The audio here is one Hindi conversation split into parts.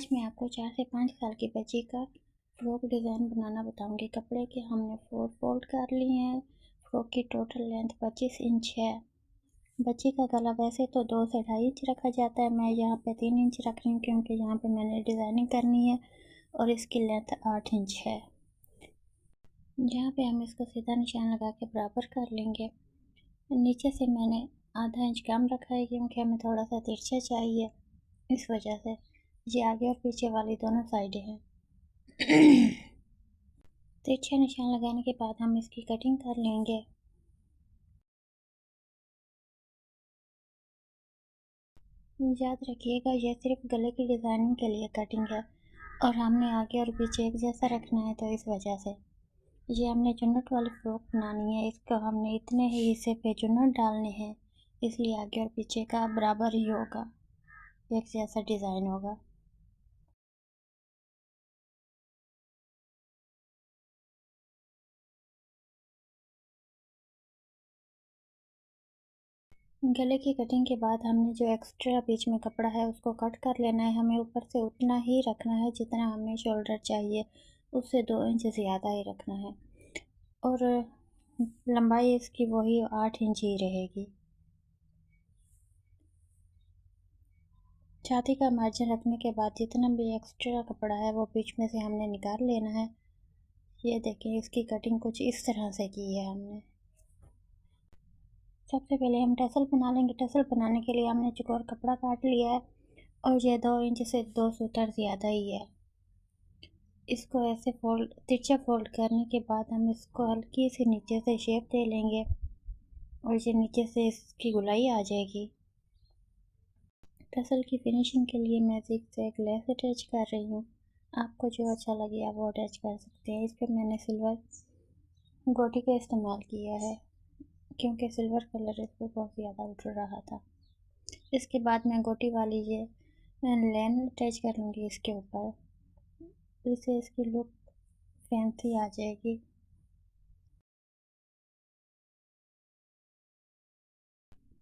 आज मैं आपको 4 से 5 साल की बच्ची का फ्रॉक डिज़ाइन बनाना बताऊंगी। कपड़े के हमने 4 फोल्ड कर लिए हैं। फ्रॉक की टोटल लेंथ 25 इंच है। बच्ची का गला वैसे तो 2 से 2.5 इंच रखा जाता है, मैं यहाँ पे 3 इंच रख रही हूँ क्योंकि यहाँ पे मैंने डिज़ाइनिंग करनी है और इसकी लेंथ 8 इंच है। यहाँ पे हम इसको सीधा निशान लगा के बराबर कर लेंगे। नीचे से मैंने आधा इंच कम रखा है क्योंकि हमें थोड़ा सा तिरछा चाहिए, इस वजह से। ये आगे और पीछे वाली दोनों साइडें हैं। तिरछा निशान लगाने के बाद हम इसकी कटिंग कर लेंगे। याद रखिएगा ये सिर्फ गले की डिज़ाइनिंग के लिए कटिंग है और हमने आगे और पीछे एक जैसा रखना है, तो इस वजह से ये हमने चुन्नट वाली फ्रॉक बनानी है। इसको हमने इतने ही हिस्से पे चुन्नट डालने हैं, इसलिए आगे और पीछे का बराबर ही होगा, एक जैसा डिज़ाइन होगा। गले की कटिंग के बाद हमने जो एक्स्ट्रा बीच में कपड़ा है उसको कट कर लेना है। हमें ऊपर से उतना ही रखना है जितना हमें शोल्डर चाहिए, उससे 2 इंच ज़्यादा ही रखना है और लंबाई इसकी वही 8 इंच ही रहेगी। छाती का मार्जिन रखने के बाद जितना भी एक्स्ट्रा कपड़ा है वो बीच में से हमने निकाल लेना है। ये देखें, इसकी कटिंग कुछ इस तरह से की है हमने। सबसे पहले हम टसल बना लेंगे। टसल बनाने के लिए हमने चौकोर कपड़ा काट लिया है और ये 2 इंच से 2 सूतर ज़्यादा ही है। इसको ऐसे फोल्ड, तिरछा फोल्ड करने के बाद हम इसको हल्की सी नीचे से शेप दे लेंगे और ये नीचे से इसकी गुलाई आ जाएगी। टसल की फिनिशिंग के लिए मैं ज़िग-ज़ैग लेस अटैच कर रही हूँ। आपको जो अच्छा लगे आप वो अटैच कर सकते हैं। इस पर मैंने सिल्वर गोटी का इस्तेमाल किया है क्योंकि सिल्वर कलर इस पर बहुत ज़्यादा उतर रहा था। इसके बाद मैं गोटी वाली ये लाइन अटैच कर लूँगी इसके ऊपर, इससे इसकी लुक फैंसी आ जाएगी।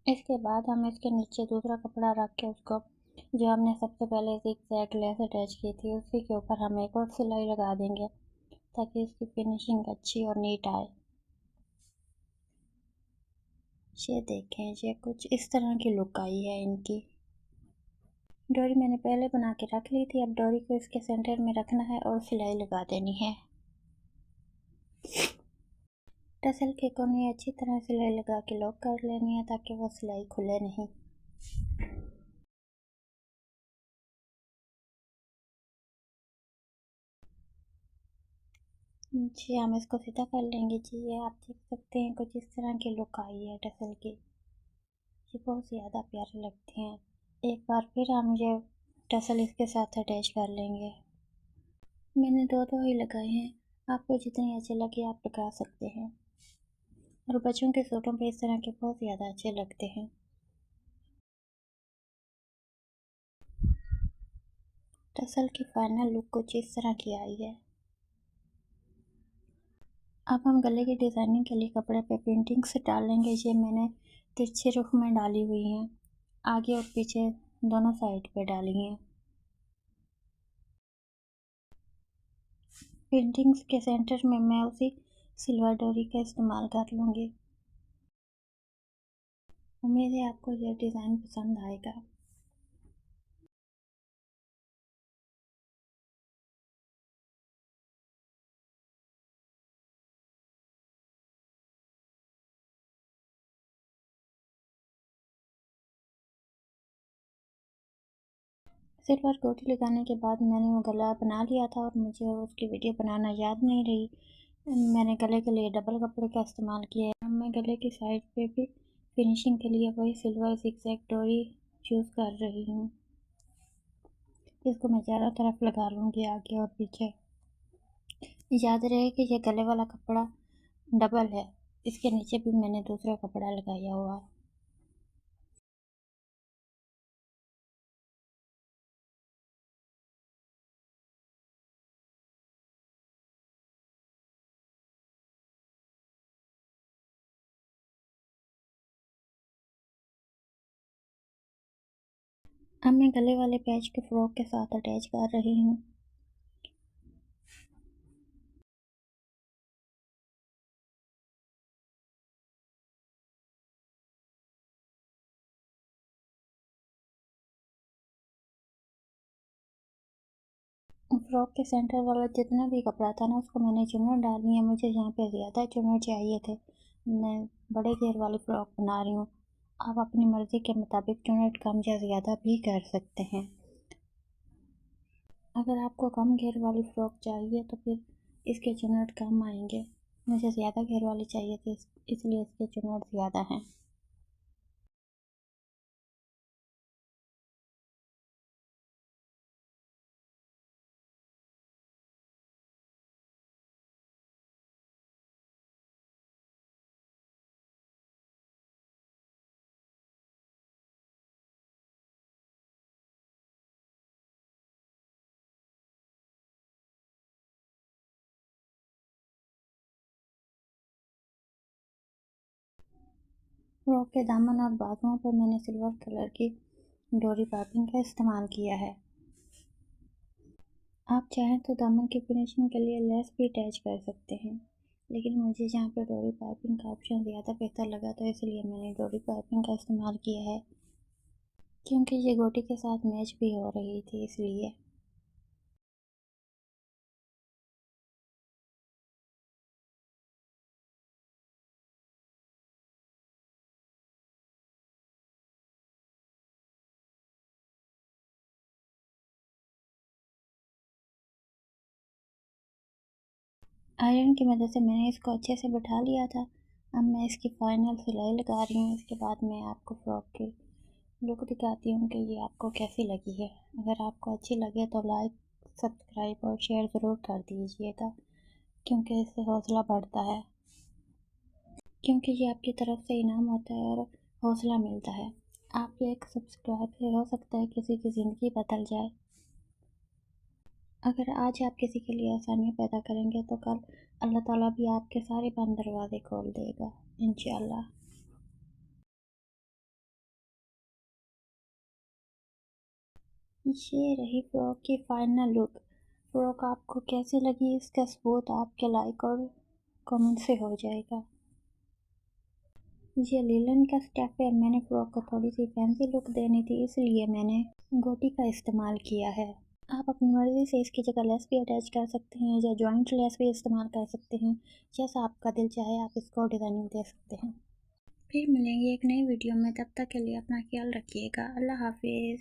इसके बाद हम इसके नीचे दूसरा कपड़ा रख के उसको, जो हमने सबसे पहले ज़िग-ज़ैग लेस अटैच की थी, उसी के ऊपर हम एक और सिलाई लगा देंगे ताकि इसकी फिनिशिंग अच्छी और नीट आए। ये देखें, ये कुछ इस तरह की लुक आई है इनकी। डोरी मैंने पहले बना के रख ली थी, अब डोरी को इसके सेंटर में रखना है और सिलाई लगा देनी है। टसल के कोने अच्छी तरह सिलाई लगा के लॉक कर लेनी है ताकि वो सिलाई खुले नहीं। जी हम इसको सीधा कर लेंगे। जी ये आप देख सकते हैं, कुछ इस तरह की लुक आई है टसल की। ये बहुत ज़्यादा प्यारे लगते हैं। एक बार फिर हम ये टसल इसके साथ अटैच कर लेंगे। मैंने दो ही लगाए हैं, आपको जितने अच्छे लगे आप लगा सकते हैं और बच्चों के सूटों पे इस तरह के बहुत ज़्यादा अच्छे लगते हैं। टसल की फाइनल लुक कुछ इस तरह की आई है। अब हम गले की डिज़ाइनिंग के लिए कपड़े पे पेंटिंग्स डाल लेंगे। ये मैंने तिरछे रुख में डाली हुई हैं, आगे और पीछे दोनों साइड पे डाली हैं। पेंटिंग्स के सेंटर में मैं उसी सिल्वर डोरी का इस्तेमाल कर लूँगी। उम्मीद है आपको यह डिज़ाइन पसंद आएगा। सिल्वर गोटी लगाने के बाद मैंने वो गला बना लिया था और मुझे उसकी वीडियो बनाना याद नहीं रही। मैंने गले के लिए डबल कपड़े का इस्तेमाल किया है। अब मैं गले की साइड पे भी फिनिशिंग के लिए वही सिल्वर ज़िग-ज़ैग डोरी यूज़ कर रही हूँ। इसको मैं चारों तरफ लगा लूँगी, आगे और पीछे। याद रहे कि यह गले वाला कपड़ा डबल है, इसके नीचे भी मैंने दूसरा कपड़ा लगाया हुआ है। अब मैं गले वाले पैच के फ्रॉक के साथ अटैच कर रही हूँ। फ्रॉक के सेंटर वाला जितना भी कपड़ा था ना, उसको मैंने चुन्नट डाली है। मुझे यहाँ पे ज़्यादा चुन्नट चाहिए थे, मैं बड़े घेर वाली फ़्रॉक बना रही हूँ। आप अपनी मर्ज़ी के मुताबिक चुन्नट कम या ज़्यादा भी कर सकते हैं। अगर आपको कम घेर वाली फ़्रॉक चाहिए तो फिर इसके चुन्नट कम आएंगे। मुझे ज़्यादा घेर वाली चाहिए थी, इसलिए इसके चुन्नट ज़्यादा हैं। फ्रॉक के दामन और बाजुओं पर मैंने सिल्वर कलर की डोरी पाइपिंग का इस्तेमाल किया है। आप चाहें तो दामन की फिनिशिंग के लिए लेस भी अटैच कर सकते हैं, लेकिन मुझे जहाँ पे डोरी पाइपिंग का ऑप्शन ज़्यादा बेहतर लगा तो इसलिए मैंने डोरी पाइपिंग का इस्तेमाल किया है, क्योंकि ये गोटी के साथ मैच भी हो रही थी इसलिए। आयरन की मदद से मैंने इसको अच्छे से बैठा लिया था। अब मैं इसकी फाइनल सिलाई लगा रही हूँ। इसके बाद मैं आपको फ्रॉक की लुक दिखाती हूँ कि ये आपको कैसी लगी है। अगर आपको अच्छी लगे तो लाइक, सब्सक्राइब और शेयर ज़रूर कर दीजिएगा, क्योंकि इससे हौसला बढ़ता है, क्योंकि ये आपकी तरफ से इनाम होता है और हौसला मिलता है। आपके एक सब्सक्राइब से हो सकता है किसी की ज़िंदगी बदल जाए। अगर आज आप किसी के लिए आसानियाँ पैदा करेंगे तो कल अल्लाह ताला भी आपके सारे बंद दरवाज़े खोल देगा, इंशाअल्लाह। ये रही फ़्रॉक की फाइनल लुक। फ़्रॉक आपको कैसी लगी इसका सबूत आपके लाइक और कमेंट से हो जाएगा। ये लीलन का स्टेप है। मैंने फ़्रॉक को थोड़ी सी फैंसी लुक देनी थी, इसलिए मैंने गोटी का इस्तेमाल किया है। आप अपनी मर्ज़ी से इसकी जगह लेस भी अटैच कर सकते हैं या जॉइंट लेस भी इस्तेमाल कर सकते हैं। जैसा आपका दिल चाहे आप इसको डिज़ाइनिंग दे सकते हैं। फिर मिलेंगे एक नई वीडियो में, तब तक के लिए अपना ख्याल रखिएगा। अल्लाह हाफिज़।